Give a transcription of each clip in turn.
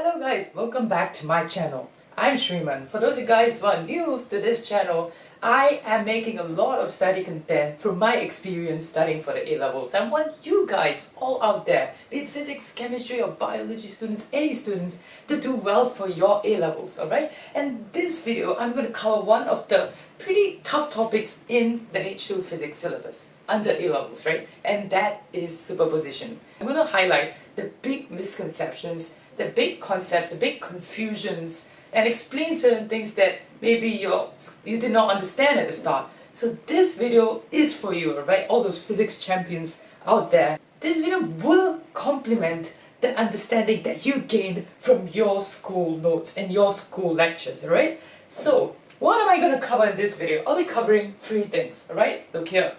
Hello guys, welcome back to my channel. I'm Shreeman. For those of you guys who are new to this channel, I am making a lot of study content from my experience studying for the A-levels. I want you guys all out there, be it physics, chemistry or biology students, any students, to do well for your A-levels, alright? And this video, I'm going to cover one of the pretty tough topics in the H2 physics syllabus under A-levels, right? And that is superposition. I'm going to highlight the big misconceptions, the big concepts, the big confusions, and explain certain things that maybe you did not understand at the start. So this video is for you, alright? All those physics champions out there. This video will complement the understanding that you gained from your school notes and your school lectures, alright? So, what am I going to cover in this video? I'll be covering three things, alright? Look here.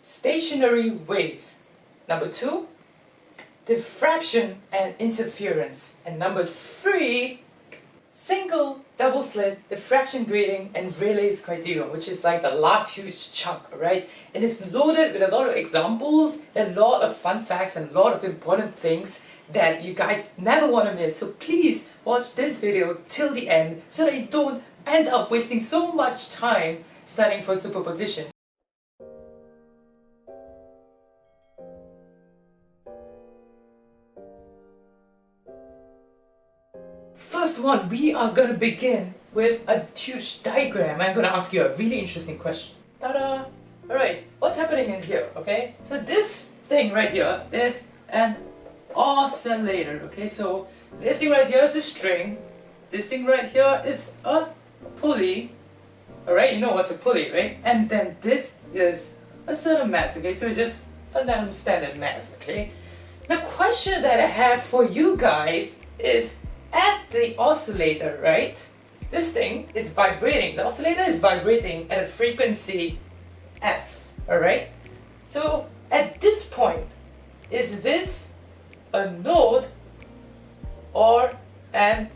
Stationary waves. Number 2, diffraction and interference. And number 3, single, double slit, diffraction grading, and Rayleigh's criterion, which is like the last huge chunk, right? And it's loaded with a lot of examples, a lot of fun facts, and a lot of important things that you guys never want to miss. So please watch this video till the end so that you don't end up wasting so much time studying for superposition. First one, we are going to begin with a huge diagram. I'm going to ask you a really interesting question. Ta-da! Alright, what's happening in here, okay? So this thing right here is an oscillator, okay? So this thing right here is a string. This thing right here is a pulley. Alright, you know what's a pulley, right? And then this is a certain mass, okay? So it's just a standard mass, okay? The question that I have for you guys is, at the oscillator, right? This thing is vibrating. The oscillator is vibrating at a frequency f, alright? So at this point, is this a node or an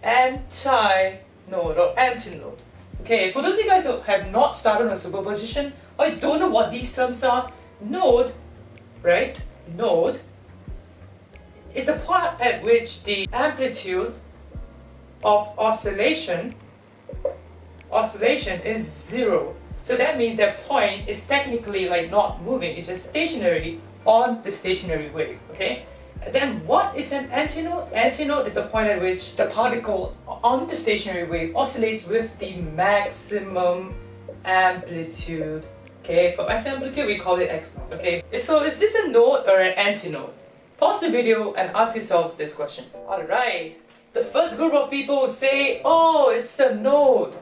anti-node or antinode? Okay, for those of you guys who have not started on superposition or don't know what these terms are, node, right? Node is the point at which the amplitude of oscillation is 0. So that means that point is technically like not moving, it's just stationary on the stationary wave, okay? And then what is an antinode? Antinode is the point at which the particle on the stationary wave oscillates with the maximum amplitude. Okay, for maximum amplitude we call it x naught, okay? So is this a node or an antinode? Pause the video and ask yourself this question. Alright, the first group of people say, oh, it's the node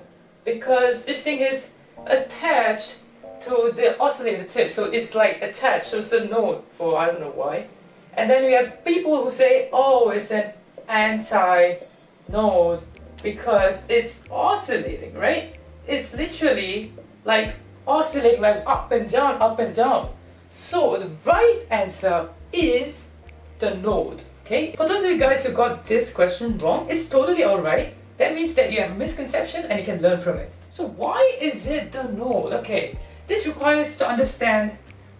because this thing is attached to the oscillator tip. So it's like attached, so it's a node for I don't know why. And then we have people who say, oh, it's an anti-node because it's oscillating, right? It's literally like oscillating like up and down, up and down. So the right answer is the node, okay? For those of you guys who got this question wrong, it's totally alright. That means that you have a misconception and you can learn from it. So why is it the node? Okay, this requires to understand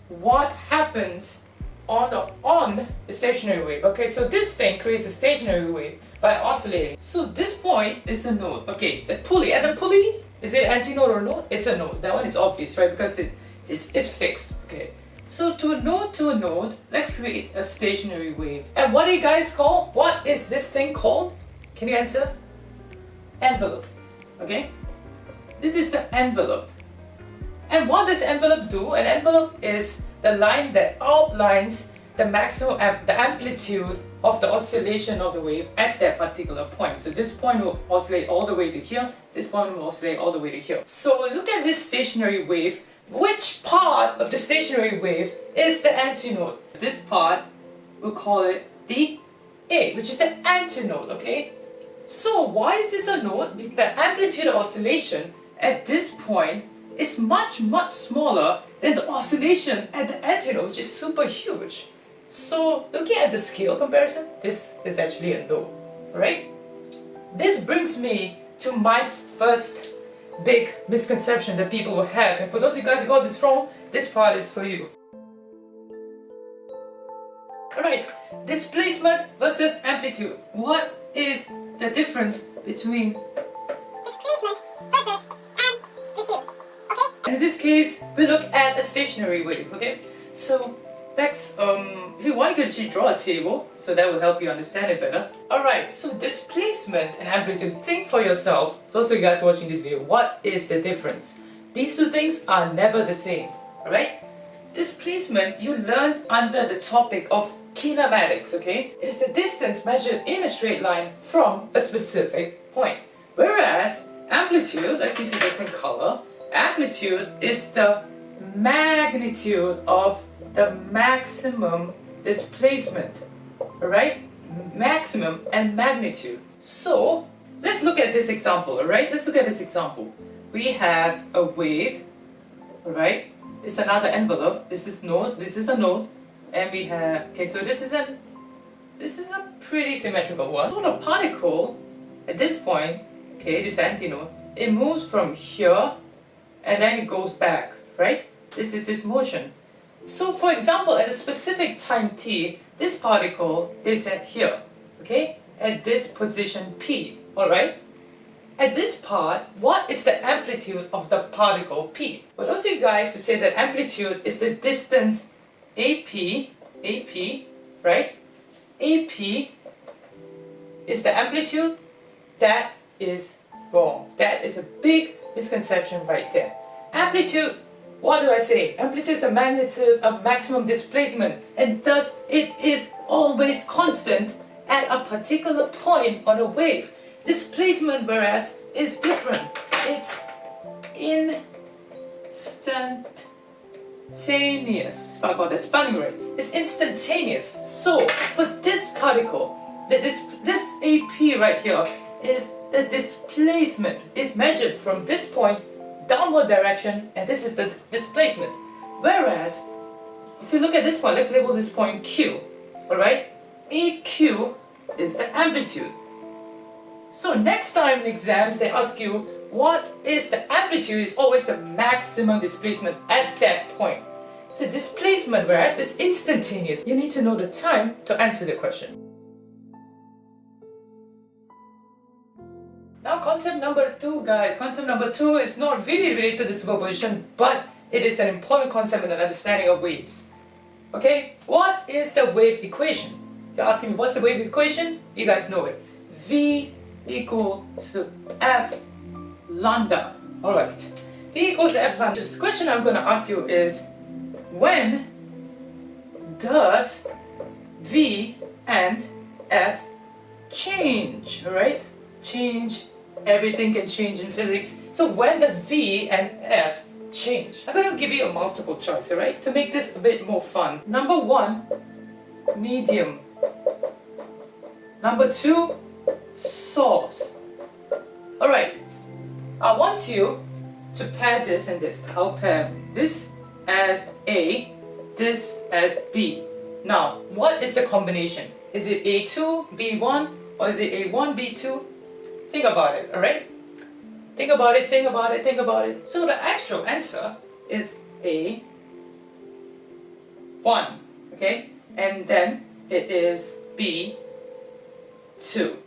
what happens on the stationary wave. Okay, so this thing creates a stationary wave by oscillating. So this point is a node. Okay, the pulley. And the pulley, is it antinode or node? It's a node. That one is obvious, right? Because it's fixed. Okay. So to a node, let's create a stationary wave. And what do you guys call? What is this thing called? Can you answer? Envelope. Okay? This is the envelope. And what does envelope do? An envelope is the line that outlines the maximum the amplitude of the oscillation of the wave at that particular point. So this point will oscillate all the way to here. This point will oscillate all the way to here. So look at this stationary wave. Which part of the stationary wave is the antinode? This part, we'll call it the A, which is the antinode, okay? So why is this a node? The amplitude of oscillation at this point is much, much smaller than the oscillation at the antinode, which is super huge. So looking at the scale comparison, this is actually a node, right? This brings me to my first big misconception that people will have, and for those of you guys who got this wrong, this part is for you. Alright, displacement versus amplitude. What is the difference between displacement versus amplitude? Okay? in this case, we look at a stationary wave, okay? So let's, if you want, you can actually draw a table, so that will help you understand it better. Alright, so displacement and amplitude, think for yourself, those of you guys watching this video, what is the difference? These two things are never the same, alright? Displacement, you learned under the topic of kinematics, okay? It is the distance measured in a straight line from a specific point. Whereas amplitude, let's use a different color. Amplitude is the magnitude of the maximum displacement, alright? Maximum and magnitude. So, let's look at this example, alright? Let's look at this example. We have a wave, alright? It's another envelope. This is node, this is a node. And we have, okay, so this is a pretty symmetrical one. So the particle at this point, okay, this antinode, it moves from here and then it goes back, right? This is this motion. So for example, at a specific time t, this particle is at here, okay? At this position p, alright? At this part, what is the amplitude of the particle p? For those of you guys who say that amplitude is the distance AP, right? AP is the amplitude. That is wrong. That is a big misconception right there. Amplitude, what do I say? Amplitude is the magnitude of maximum displacement, and thus it is always constant at a particular point on a wave. Displacement, whereas, is different. It's instantaneous. If I got the spelling right, it's instantaneous. So for this particle, this AP right here is the displacement. It's measured from this point downward direction, and this is the displacement. Whereas if you look at this point, let's label this point Q. Alright? AQ is the amplitude. So next time in exams they ask you what is the amplitude, is always the maximum displacement at that point. The displacement, whereas, is instantaneous. You need to know the time to answer the question. Now concept number 2, guys. Concept number 2 is not really related to superposition, but it is an important concept in the understanding of waves. Okay? What is the wave equation? You're asking me what's the wave equation? You guys know it. V equals to F lambda. Alright. V equals to F lambda. This question I'm going to ask you is, when does V and F change? Alright? Change. Everything can change in physics. So when does V and F change? I'm going to give you a multiple choice, alright? To make this a bit more fun. Number 1, medium. Number 2, source. Alright, I want you to pair this and this. I'll pair this as A, this as B. Now, what is the combination? Is it A2, B1, or is it A1, B2? Think about it, alright? Think about it, think about it, think about it. So the actual answer is A1, okay? And then it is B2.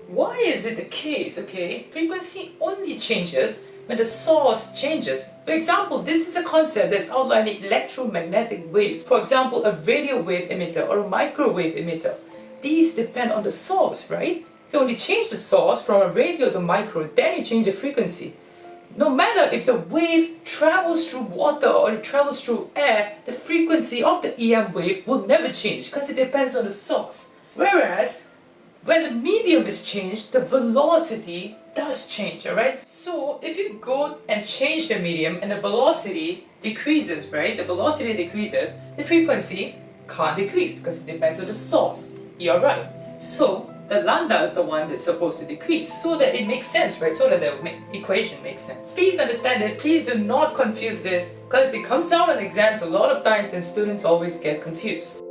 Why is it the case, okay? Frequency only changes when the source changes. For example, this is a concept that's outlining electromagnetic waves. For example, a radio wave emitter or a microwave emitter. These depend on the source, right? You only change the source from a radio to micro, then you change the frequency. No matter if the wave travels through water or it travels through air, the frequency of the EM wave will never change because it depends on the source. Whereas, when the medium is changed, the velocity does change, alright? So, if you go and change the medium and the velocity decreases, right? The velocity decreases, the frequency can't decrease because it depends on the source. You're right. So, the lambda is the one that's supposed to decrease so that it makes sense, right? So that the equation makes sense. Please understand that. Please do not confuse this because it comes out in exams a lot of times and students always get confused.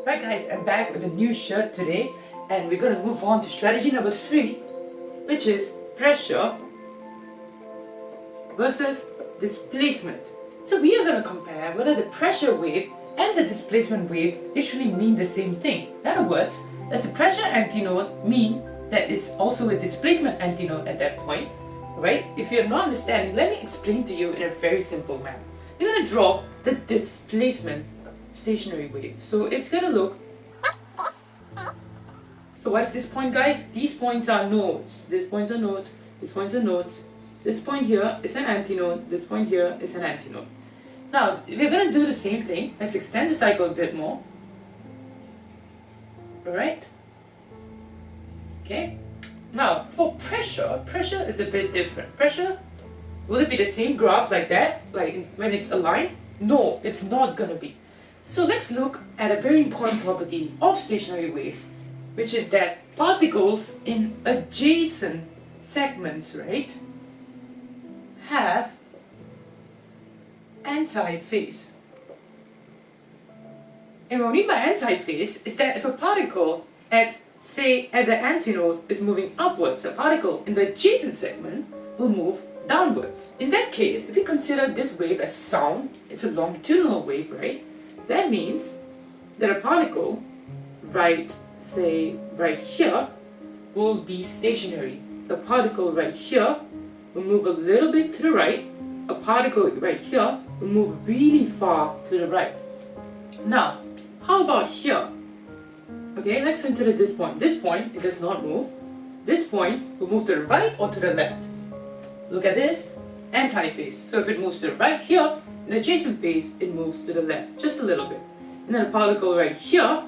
Right guys, I'm back with a new shirt today and we're going to move on to strategy number 3, which is pressure versus displacement. So we are going to compare whether the pressure wave and the displacement wave literally mean the same thing. In other words, does the pressure antinode mean that it's also a displacement antinode at that point? Right? If you're not understanding, let me explain to you in a very simple manner. We're going to draw the displacement stationary wave. So it's going to look... So what's this point, guys? These points are nodes. These points are nodes. These points are nodes. This point here is an antinode. This point here is an antinode. Now, we're going to do the same thing. Let's extend the cycle a bit more. Alright? Okay. Now, for pressure is a bit different. Pressure, will it be the same graph like that? Like when it's aligned? No, it's not going to be. So let's look at a very important property of stationary waves, which is that particles in adjacent segments, right, have antiphase. And what I mean by antiphase is that if a particle at the antinode is moving upwards, a particle in the adjacent segment will move downwards. In that case, if we consider this wave as sound, it's a longitudinal wave, right? That means that a particle right here will be stationary. The particle right here will move a little bit to the right. A particle right here will move really far to the right. Now, how about here? Okay, let's consider this point. This point, it does not move. This point will move to the right or to the left. Look at this, antiphase. So if it moves to the right here, in the adjacent phase, it moves to the left, just a little bit. And then the particle right here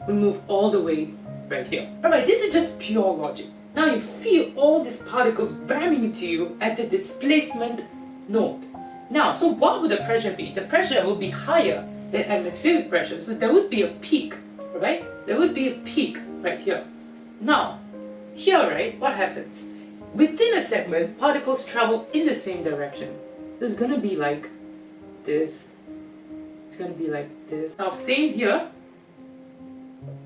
will move all the way right here. Alright, this is just pure logic. Now you feel all these particles ramming into you at the displacement node. Now, so what would the pressure be? The pressure will be higher than atmospheric pressure, so there would be a peak, right? There would be a peak right here. Now, here, right, what happens? Within a segment, particles travel in the same direction. There's gonna be like this. It's gonna be like this. Now, same here,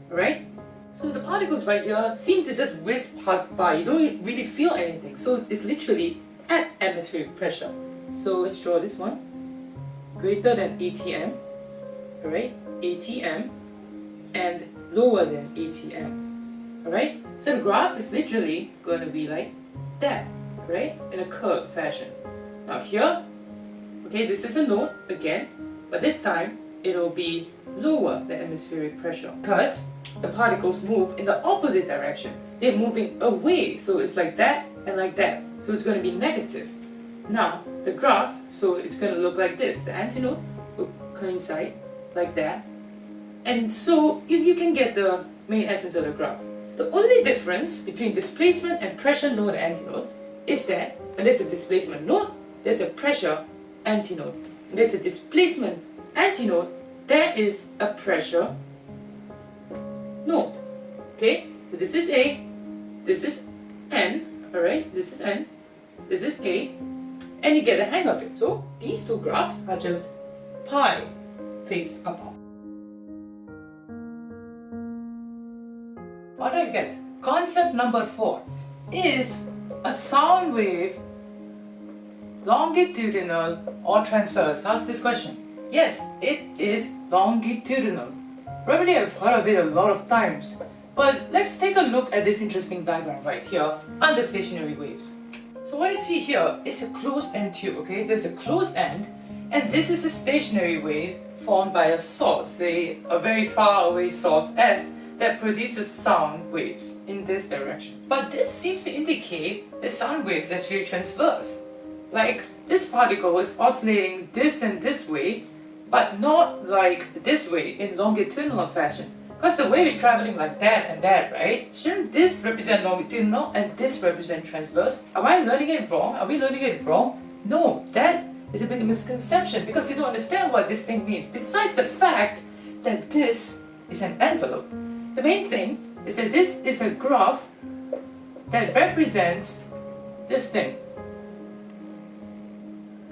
right? So the particles right here seem to just whiz past by. You don't really feel anything. So it's literally at atmospheric pressure. So let's draw this one. Greater than ATM, alright? ATM and lower than ATM, alright? So the graph is literally going to be like that, right? In a curved fashion. Now here, okay, this is a node again, but this time it'll be lower than atmospheric pressure because the particles move in the opposite direction. They're moving away, so it's like that and like that. So it's going to be negative. Now, the graph, so it's going to look like this. The antinode will coincide like that. And so you can get the main essence of the graph. The only difference between displacement and pressure node and antinode is that when there's a displacement node, there's a pressure antinode. When there's a displacement antinode, there is a pressure node. Okay, so this is A, this is N, alright, this is N, this is A, and you get the hang of it. So these two graphs are just pi phase apart. Alright guys, concept number 4 is a sound wave longitudinal or transverse? Ask this question. Yes, it is longitudinal. Probably I've heard of it a lot of times, but let's take a look at this interesting diagram right here under stationary waves. So what you see here is a closed end tube, okay? There's a closed end, and this is a stationary wave formed by a source, say a very far away source S that produces sound waves in this direction. But this seems to indicate that sound waves actually transverse. Like this particle is oscillating this and this way, but not like this way in longitudinal fashion. Because the wave is traveling like that and that, right? Shouldn't this represent longitudinal and this represent transverse? Am I learning it wrong? Are we learning it wrong? No, that is a big misconception because you don't understand what this thing means. Besides the fact that this is an envelope. The main thing is that this is a graph that represents this thing.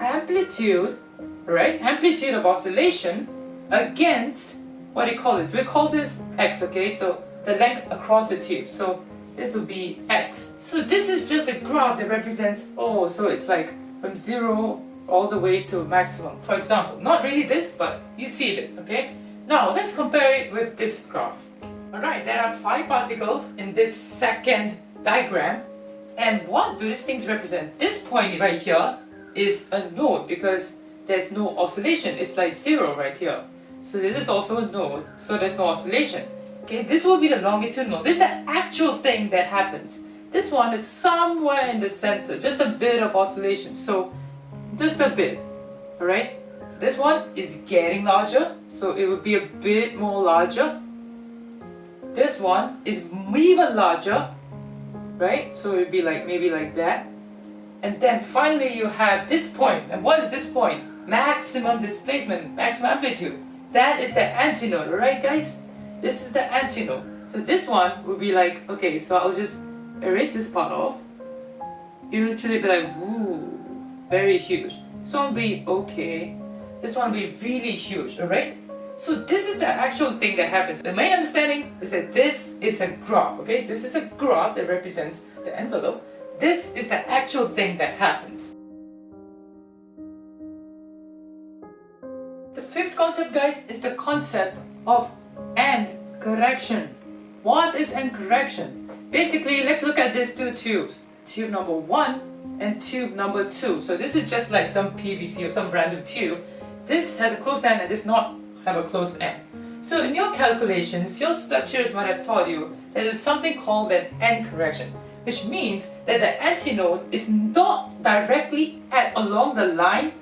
Amplitude, right? Amplitude of oscillation against, what do you call this? We call this x, okay? So the length across the tube. So this will be x. So this is just a graph that represents, oh, so it's like from 0 all the way to maximum. For example, not really this, but you see it, okay? Now let's compare it with this graph. Alright, there are 5 particles in this second diagram. And what do these things represent? This point right here is a node because there's no oscillation. It's like 0 right here. So this is also a node, so there's no oscillation. Okay, this will be the longitude node. This is the actual thing that happens. This one is somewhere in the center, just a bit of oscillation. So just a bit. Alright? This one is getting larger, so it would be a bit more larger. This one is even larger, right? So it would be like maybe like that. And then finally you have this point. And what is this point? Maximum displacement, maximum amplitude. That is the antinode, alright guys? This is the antinode. So this one would be like, okay, so I'll just erase this part off. It will literally be like, woo, very huge. This one will be okay. This one will be really huge, alright? So this is the actual thing that happens. The main understanding is that this is a graph, okay? This is a graph that represents the envelope. This is the actual thing that happens. The fifth concept, guys, is the concept of end correction. What is end correction? Basically, let's look at these two tubes. Tube number 1 and tube number 2. So this is just like some PVC or some random tube. This has a closed end and does not have a closed end. So in your calculations, your lecturers might have taught you that there is something called an end correction, which means that the antinode is not directly along the line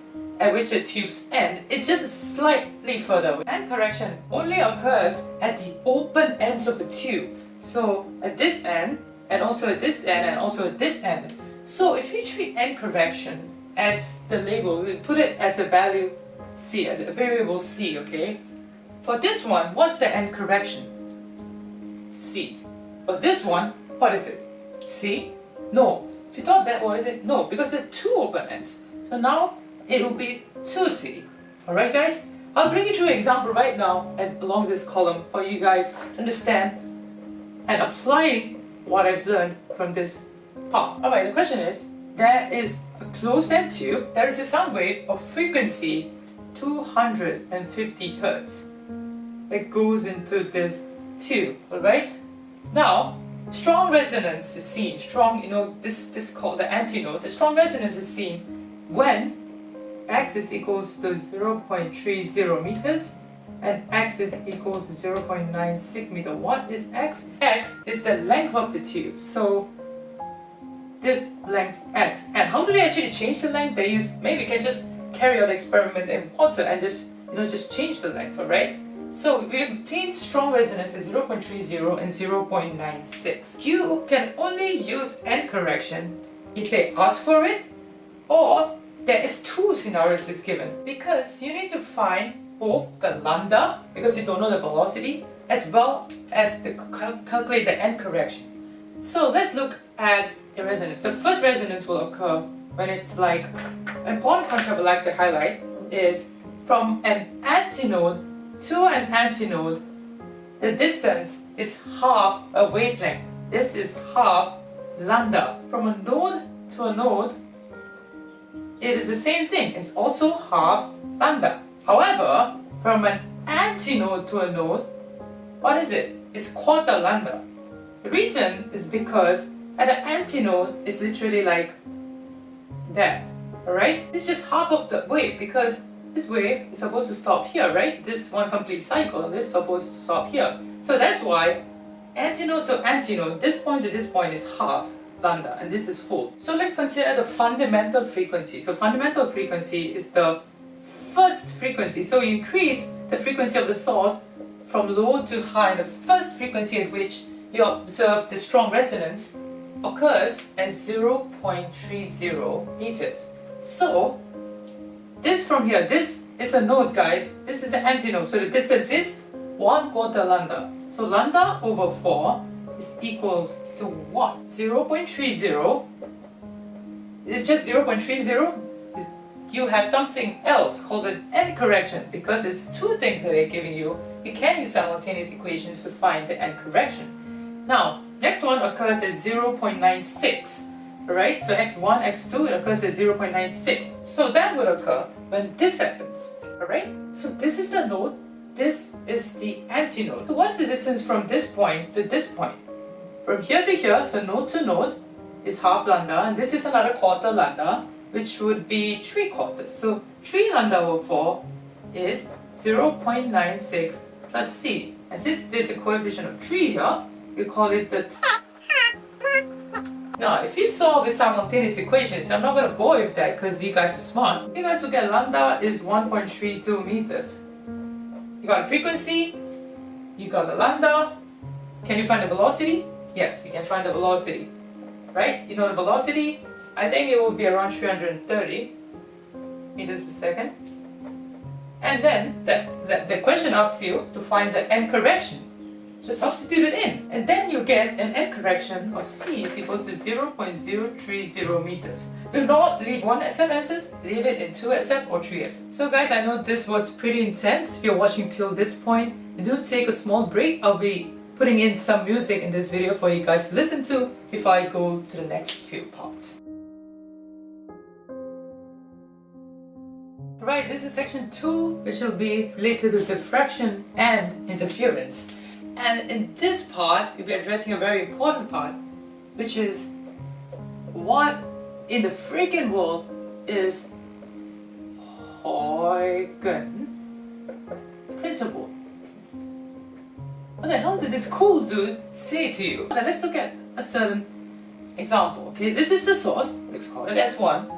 at which the tubes end. It's just slightly further away. End correction only occurs at the open ends of the tube. So at this end, and also at this end, and also at this end. So if you treat end correction as the label, we put it as a value C, as a variable C, okay? For this one, what's the end correction? C. For this one, what is it? C? No. If you thought that, what is it? No, because there are two open ends. So now it will be 2C. Alright guys? I'll bring you through an example right now and along this column for you guys to understand and apply what I've learned from this part. Alright, the question is, there is a closed end tube, there is a sound wave of frequency 250 Hertz that goes into this tube, alright? Now, strong resonance is seen, this is called the antinode. The strong resonance is seen when x is equals to 0.30 meters and x is equal to 0.96 meter. What is x? X is the length of the tube. So this length x. And how do they actually change the length? They use, maybe you can just carry out the experiment in water and just change the length, alright? So we obtain strong resonance at 0.30 and 0.96. You can only use end correction if they ask for it, or there is two scenarios is given, because you need to find both the lambda, because you don't know the velocity, as well as calculate the end correction. So let's look at the resonance. The first resonance will occur when it's like, an important concept I'd like to highlight is from an antinode to an antinode, the distance is half a wavelength. This is half lambda. From a node to a node, it is the same thing. It's also half lambda. However, from an antinode to a node, what is it? It's quarter lambda. The reason is because at an antinode, it's literally like that. Alright? It's just half of the wave because this wave is supposed to stop here, right? This one complete cycle, this is supposed to stop here. So that's why antinode to antinode, this point to this point is half lambda and this is full. So let's consider the fundamental frequency. So fundamental frequency is the first frequency. So you increase the frequency of the source from low to high. The first frequency at which you observe the strong resonance occurs at 0.30 meters. So this from here, this is a node, guys. This is an antinode. So the distance is 1/4 lambda. So lambda over 4 is equal to what? 0.30. Is it just 0.30? You have something else called an end correction, because there's two things that they're giving you. You can use simultaneous equations to find the end correction. Now, next one occurs at 0.96, Alright, so x1, x2, it occurs at 0.96. So that would occur when this happens. Alright, so this is the node, this is the antinode. So what's the distance from this point to this point? From here to here, so node to node, is half lambda, and this is another quarter lambda, which would be 3/4. So 3 lambda over 4 is 0.96 plus c. And since there's a coefficient of 3 here, we call it the... Now, if you solve the simultaneous equations, I'm not going to bore you with that because you guys are smart. You guys will get lambda is 1.32 meters. You got a frequency, you got the lambda. Can you find the velocity? Yes, you can find the velocity. Right? You know the velocity? I think it will be around 330 meters per second. And then the question asks you to find the end correction. Just substitute it in, and then you get an end correction of c is equals to 0.030 meters. Do not leave 1 SF answers, leave it in 2 SF or 3 SF. So guys, I know this was pretty intense. If you're watching till this point, do take a small break. I'll be putting in some music in this video for you guys to listen to before I go to the next few parts. Right, this is section 2, which will be related to diffraction and interference. And in this part, we'll be addressing a very important part, which is what in the freaking world is Huygens principle? What the hell did this cool dude say to you? Now let's look at a certain example. Okay, this is the source, let's call it S1,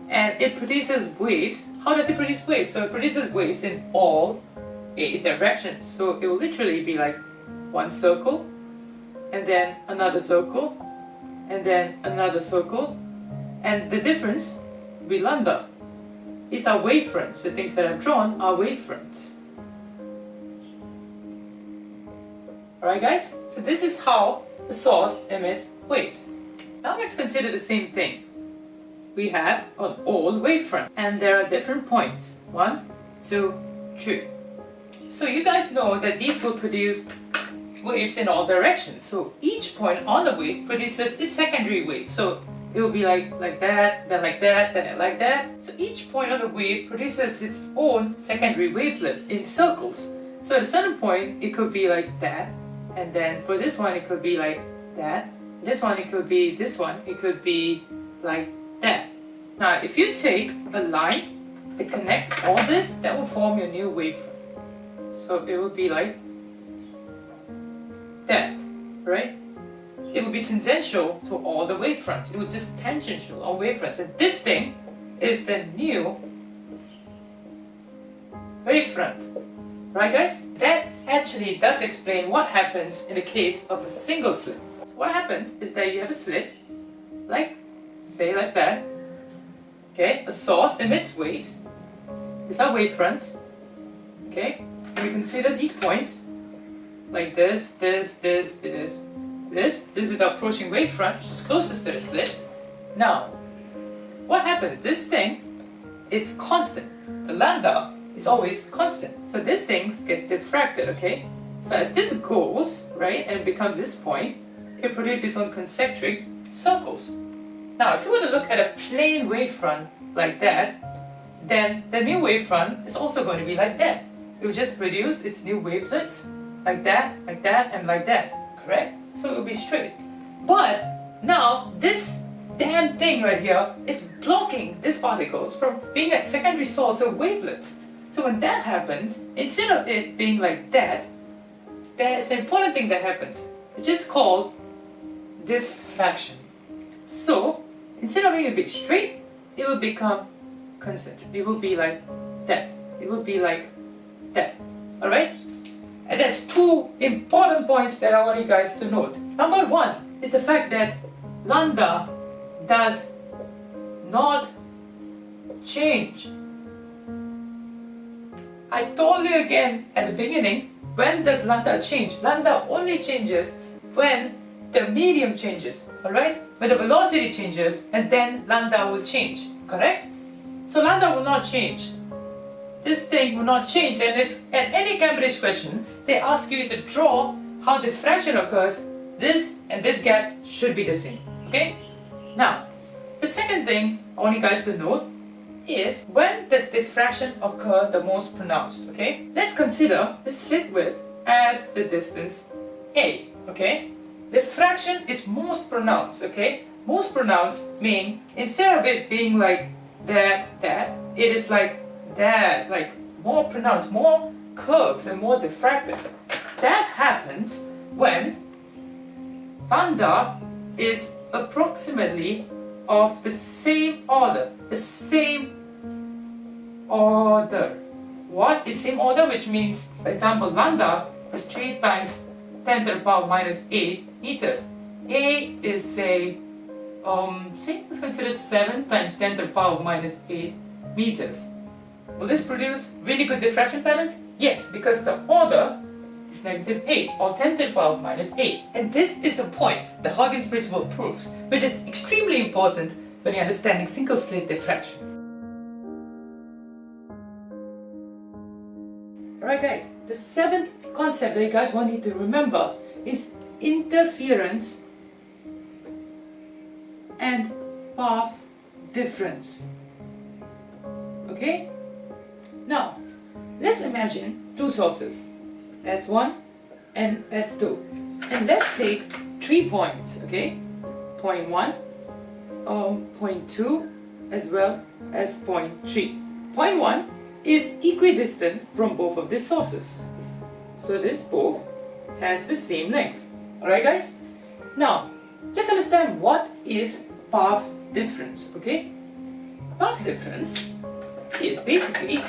and it produces waves. How does it produce waves? So it produces waves in all 8 directions. So it will literally be like one circle, and then another circle, and then another circle, and the difference will be lambda. These are wavefronts. The things that I've drawn are wavefronts. Alright guys, so this is how the source emits waves. Now let's consider the same thing. We have an old wavefront, and there are different points. 1, 2, 3. So you guys know that these will produce waves in all directions. So each point on the wave produces its secondary wave. So it will be like that, then like that, then like that. So each point on the wave produces its own secondary wavelets in circles. So at a certain point, it could be like that, and then for this one, it could be like that. This one, it could be this one. It could be like that. Now, if you take a line that connects all this, that will form your new wavefront. So it will be like that, right? It would be tangential to all the wavefronts. It would just tangential all wavefronts. And this thing is the new wavefront. Right guys? That actually does explain what happens in the case of a single slit. So what happens is that you have a slit, like, say like that. Okay, a source emits waves. These are wavefronts. Okay, and we consider these points like this, this, this, this, this. This is the approaching wavefront, which is closest to the slit. Now, what happens? This thing is constant. The lambda is always constant. So this thing gets diffracted, okay? So as this goes, right, and it becomes this point, it produces its own concentric circles. Now, if you were to look at a plain wavefront like that, then the new wavefront is also going to be like that. It will just produce its new wavelets like that, and like that, correct? So it will be straight. But now this damn thing right here is blocking these particles from being a secondary source of wavelets. So when that happens, instead of it being like that, there is an important thing that happens, which is called diffraction. So instead of being a bit straight, it will become concentric. It will be like that. It will be like that. Alright? And there's 2 important points that I want you guys to note. Number 1 is the fact that lambda does not change. I told you again at the beginning, when does lambda change? Lambda only changes when the medium changes, alright? When the velocity changes, and then lambda will change, correct? So lambda will not change. This thing will not change, and if at any Cambridge question, they ask you to draw how diffraction occurs, this and this gap should be the same, okay? Now, The second thing I want you guys to note is when does diffraction occur the most pronounced, okay? Let's consider the slit width as the distance A, okay? Diffraction is most pronounced, okay? Most pronounced mean instead of it being like that, it is like that, like more pronounced, more curved and more diffracted. That happens when lambda is approximately of the same order. What is same order? Which means, for example, lambda is 3 times 10 to the power minus 8 meters. A is say let's consider 7 times 10 to the power minus 8 meters. Will this produce really good diffraction patterns? Yes, because the order is -8 or 10 to the power minus 8. And this is the point the Huygens principle proves, which is extremely important when you're understanding single slit diffraction. Alright guys, the seventh concept that you guys want you to remember is interference and path difference. Okay? Now, let's imagine two sources, S1 and S2. And let's take 3 points, okay? Point 1, point 2, as well as point 3. Point 1 is equidistant from both of these sources. So this both has the same length. Alright guys? Now, just understand what is path difference, okay? Path difference is basically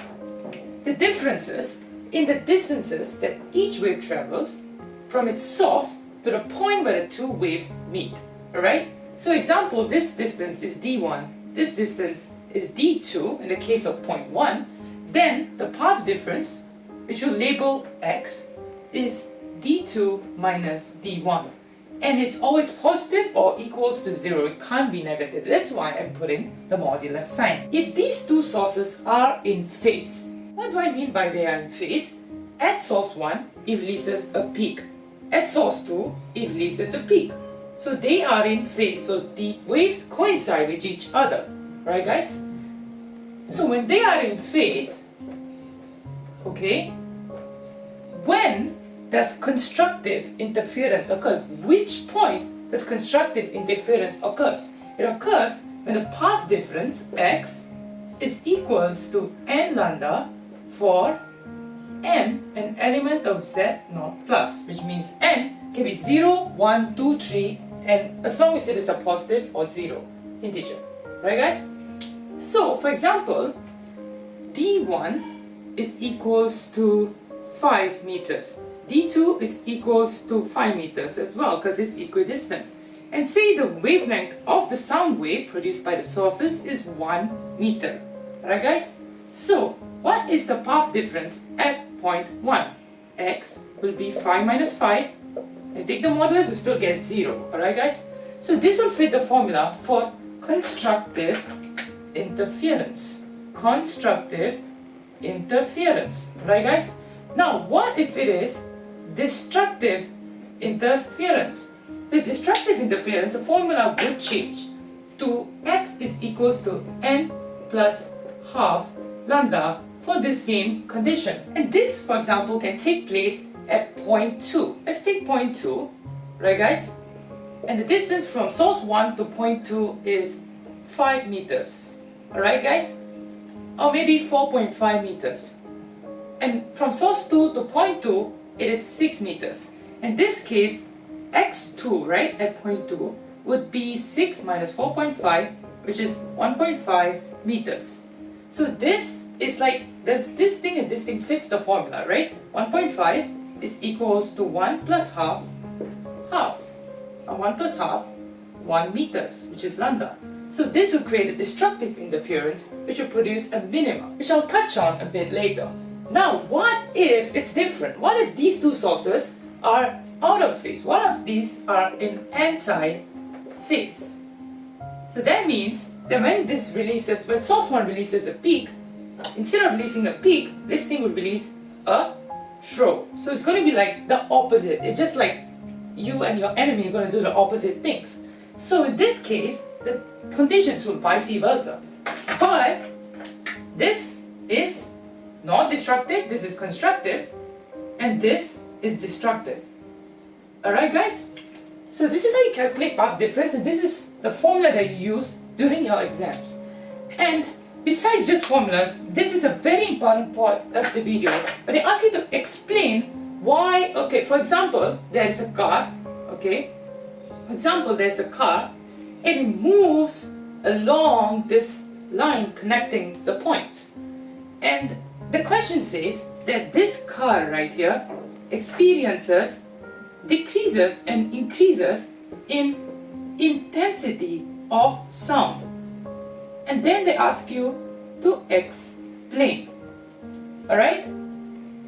the differences in the distances that each wave travels from its source to the point where the two waves meet. Alright? So example, this distance is d1, this distance is d2 in the case of point 1, then the path difference, which we'll label x, is d2 minus d1. And it's always positive or equals to 0, it can't be negative. That's why I'm putting the modulus sign. If these two sources are in phase, what do I mean by they are in phase? At source 1, it releases a peak. At source 2, it releases a peak. So they are in phase, so the waves coincide with each other. Right guys? So when they are in phase, okay, when does constructive interference occurs? Which point does constructive interference occurs? It occurs when the path difference x is equals to n lambda for n an element of z naught plus, which means n can be 0, 1, 2, 3, and as long as it is a positive or 0 integer. Right guys? So for example, d1 is equals to 5 meters. d2 is equals to 5 meters as well because it's equidistant. And say the wavelength of the sound wave produced by the sources is 1 meter. Alright guys? So what is the path difference at point 1? X will be 5 minus 5, and take the modulus, you still get 0. Alright guys? So this will fit the formula for constructive interference. Constructive interference. Right guys? Now what if it is destructive interference? With destructive interference, the formula would change to x is equals to n plus half lambda for the same condition. And this, for example, can take place at point 2. Let's take point 2, right guys? And the distance from source 1 to point 2 is 5 meters. Alright guys? Or maybe 4.5 meters. And from source 2 to point 2, it is 6 meters. In this case, x2, right, at point 2, would be 6 minus 4.5, which is 1.5 meters. So this is like, there's this thing and this thing fits the formula, right? 1.5 is equals to 1 plus half, half. And 1 plus half, 1 meters, which is lambda. So this will create a destructive interference, which will produce a minima, which I'll touch on a bit later. Now, what if it's different? What if these two sources are out of phase? What if these are in anti-phase? So that means that when source 1 releases a peak, instead of releasing a peak, this thing will release a throw. So it's going to be like the opposite. It's just like you and your enemy are going to do the opposite things. So in this case, the conditions would vice versa. But this is not destructive, this is constructive, and this is destructive. Alright guys? So this is how you calculate path difference, and this is the formula that you use during your exams. And besides just formulas, this is a very important part of the video, but they ask you to explain why. Okay, for example, there is a car, okay? For example, there's a car, and it moves along this line connecting the points. And the question says that this car right here experiences, decreases and increases in intensity of sound. And then they ask you to explain. Alright?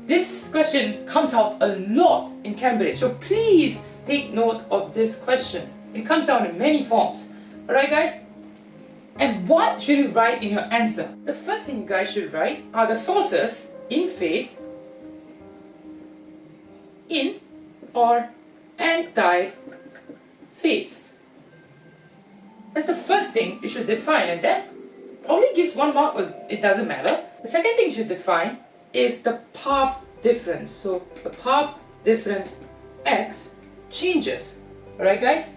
This question comes out a lot in Cambridge, so please take note of this question. It comes down in many forms. Alright guys? And what should you write in your answer? The first thing you guys should write are the sources in phase, in or anti-phase. That's the first thing you should define, and that probably gives 1 mark, but it doesn't matter. The second thing you should define is the path difference. So the path difference x changes. Alright guys?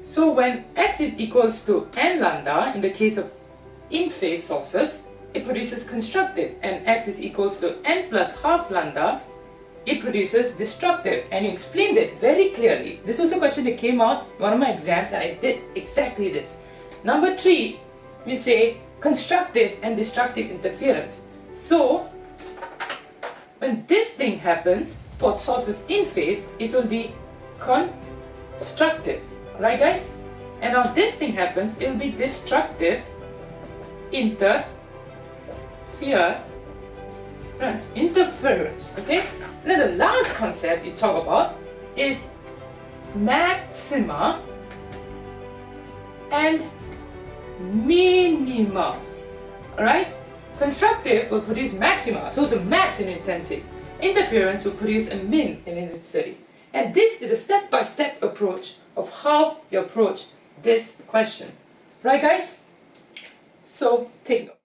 So when x is equals to n lambda, in the case of in-phase sources, it produces constructive, and x is equals to n plus half lambda, it produces destructive. And you explained it very clearly. This was a question that came out in one of my exams, and I did exactly this. Number 3, we say constructive and destructive interference. So when this thing happens for sources in phase, it will be constructive. Right guys? And now this thing happens, it will be destructive interference. Okay? Now the last concept you talk about is maxima and minima. Alright? Constructive will produce maxima, so it's a max in intensity. Interference will produce a min in intensity. And this is a step-by-step approach of how you approach this question. Right guys? So take note.